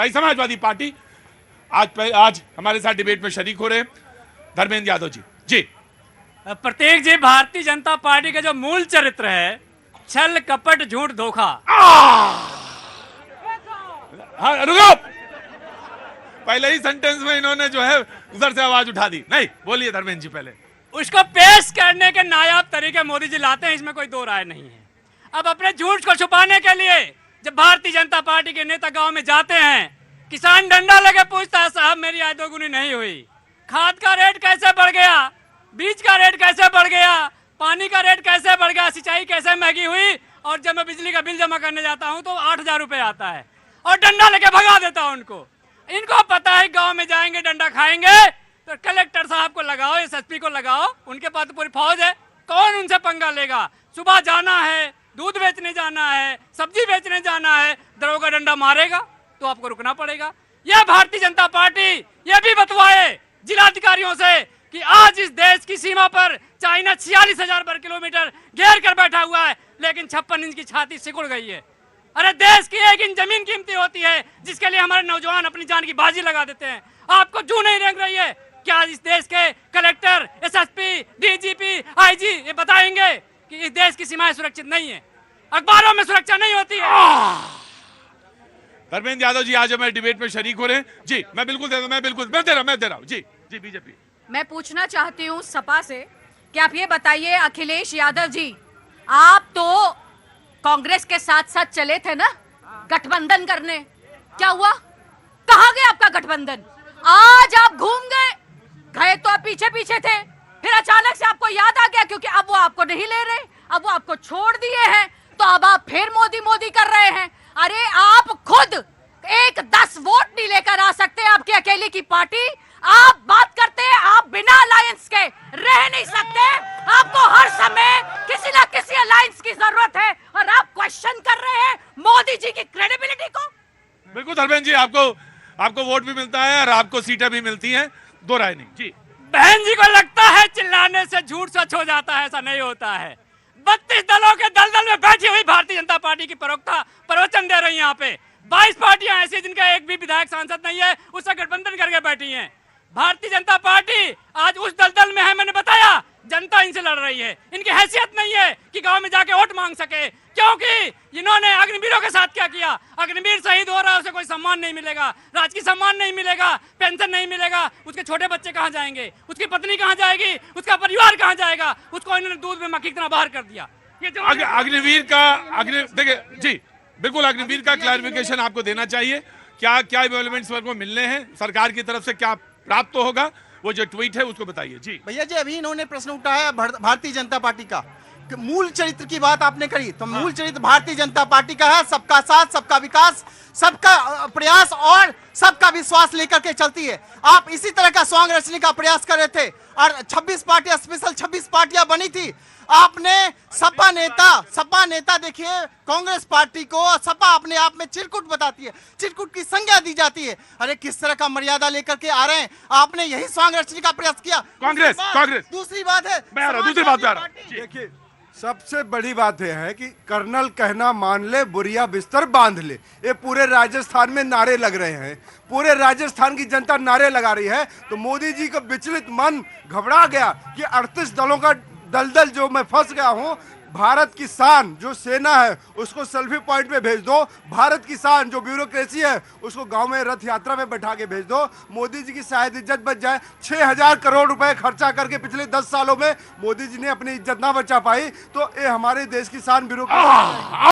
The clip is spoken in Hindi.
भाई समाजवादी पार्टी आज हमारे साथ डिबेट में शरीक हो रहे हैं धर्मेंद्र यादव जी। जी प्रतीक जी, भारतीय जनता पार्टी का जो मूल चरित्र है छल कपट झूठ धोखा। हाँ रुको, पहले ही सेंटेंस में इन्होंने जो है उधर से आवाज उठा दी। नहीं बोलिए धर्मेंद्र जी पहले। उसको पेश करने के नायाब तरीके मोदी जी लाते हैं, इसमें कोई दो राय नहीं है। अब अपने झूठ को छुपाने के लिए जब भारतीय जनता पार्टी के नेता गांव में जाते हैं, किसान डंडा लेके पूछता है साहब मेरी आय दोगुनी नहीं हुई, खाद का रेट कैसे बढ़ गया, बीज का रेट कैसे बढ़ गया, पानी का रेट कैसे बढ़ गया, सिंचाई कैसे महंगी हुई, और जब मैं बिजली का बिल जमा करने जाता हूं तो 8,000 रुपए आता है और डंडा लेके भगा देता हूं उनको। इनको पता है गांव में जाएंगे डंडा खाएंगे, तो कलेक्टर साहब को लगाओ, एसएसपी को लगाओ, उनके पास तो पूरी फौज है, कौन उनसे पंगा लेगा। सुबह जाना है, दूध बेचने जाना है, सब्जी बेचने जाना है, दरोगा डंडा मारेगा तो आपको रुकना पड़ेगा। यह भारतीय जनता पार्टी यह भी बतवाए जिलाधिकारियों से कि आज इस देश की सीमा पर चाइना 46,000 वर्ग किलोमीटर घेर कर बैठा हुआ है, लेकिन 56 इंच की छाती सिकुड़ गई है। अरे देश की 1 इंच जमीन कीमती होती है, जिसके लिए हमारे नौजवान अपनी जान की बाजी लगा देते हैं। आपको जू नहीं रेंग रही है क्या? इस देश के कलेक्टर, एसएसपी, डीजीपी, आईजी ये बताएंगे कि इस देश की सीमाएं सुरक्षित नहीं है, अखबारों में सुरक्षा नहीं होती है। धर्मेंद्र यादव जी आज हमारे डिबेट में शरीक हो रहे हैं। जी मैं बिल्कुल दे रहा हूँ। जी बीजेपी। मैं पूछना चाहती हूँ सपा से कि आप ये बताइए अखिलेश यादव जी, आप तो कांग्रेस के साथ साथ चले थे ना गठबंधन करने, क्या हुआ? कहाँ गया आपका गठबंधन? आज आप घूम गए तो आप पीछे पीछे थे, फिर अचानक से आपको याद आ गया क्योंकि अब वो आपको नहीं ले रहे, अब वो आपको छोड़ दिए हैं, तो अब आप फिर मोदी मोदी कर रहे हैं। अरे आप खुद 10 वोट नहीं लेकर आ सकते, आपकी अकेले की पार्टी। आप बात करते हैं आप बिना अलायंस के रह नहीं सकते, आपको हर समय किसी ना किसी अलायंस की जरूरत है, और आप क्वेश्चन कर रहे हैं मोदी जी की क्रेडिबिलिटी को। बिल्कुल धर्मेंद्र जी, आपको वोट भी मिलता है और आपको सीटें भी मिलती हैं, दो राय नहीं। जी बहन जी को लगता है चिल्लाने से झूठ सच हो जाता है, ऐसा नहीं होता है। 32 दलों के दलदल में बैठी हुई भारतीय जनता पार्टी की प्रवक्ता प्रवचन दे रही है। यहाँ पे 22 पार्टियां ऐसी जिनका एक भी विधायक सांसद नहीं है, उससे गठबंधन करके बैठी हैं। भारतीय जनता पार्टी आज उस दलदल में है, मैंने बताया जनता इनसे लड़ रही है। इनकी हैसियत नहीं है कि गांव में जाके वोट मांग सके, क्योंकि इन्होंने अग्निवीरों के साथ क्या किया। अग्निवीर शहीद हो रहा है, उसे कोई सम्मान नहीं मिलेगा, राजकीय सम्मान नहीं मिलेगा, पेंशन नहीं मिलेगा, उसके छोटे बच्चे कहाँ जाएंगे, उसकी पत्नी कहाँ जाएगी, उसका परिवार कहाँ जाएगा, उसको इन्होंने दूध में मक्खी की तरह बाहर कर दिया। ये जो अग्निवीर का देखिए जी बिल्कुल अग्निवीर का क्लैरिफिकेशन आपको देना चाहिए। क्या इवेलुएमेंट्स को मिलने हैं, सरकार की तरफ से क्या प्राप्त होगा, वो जो ट्वीट है उसको बताइए। जी भैया जी, अभी इन्होंने प्रश्न उठाया भारतीय जनता पार्टी का, मूल चरित्र की बात आपने करी, तो मूल चरित्र भारतीय जनता पार्टी का है सबका साथ, सबका विकास, सबका प्रयास और सबका विश्वास लेकर के चलती है। आप इसी तरह का सॉन्ग रचने का प्रयास कर रहे थे और 26 पार्टियां, स्पेशल 26 पार्टियां बनी थी। आपने सपा नेता देखिए, कांग्रेस पार्टी को सपा अपने आप में चिरकुट बताती है, चिरकुट की संज्ञा दी जाती है। अरे किस तरह का मर्यादा लेकर के आ रहे हैं, आपने यही सॉन्ग रचने का प्रयास किया। कांग्रेस दूसरी बात है, देखिए सबसे बड़ी बात यह है कि कर्नल कहना मान ले, बुरिया बिस्तर बांध ले। ये पूरे राजस्थान में नारे लग रहे हैं, पूरे राजस्थान की जनता नारे लगा रही है, तो मोदी जी का विचलित मन घबरा गया कि 38 दलों का दलदल जो मैं फंस गया हूं। भारत की शान जो सेना है उसको सेल्फी पॉइंट पे भेज दो, भारत की शान जो ब्यूरोक्रेसी है उसको गांव में रथ यात्रा में बैठा के भेज दो। मोदी जी की शायद इज्जत बच जाए। 6,000 करोड़ रुपए खर्चा करके पिछले 10 सालों में मोदी जी ने अपनी इज्जत ना बचा पाई, तो ये हमारे देश की शान ब्यूरोक्रेसी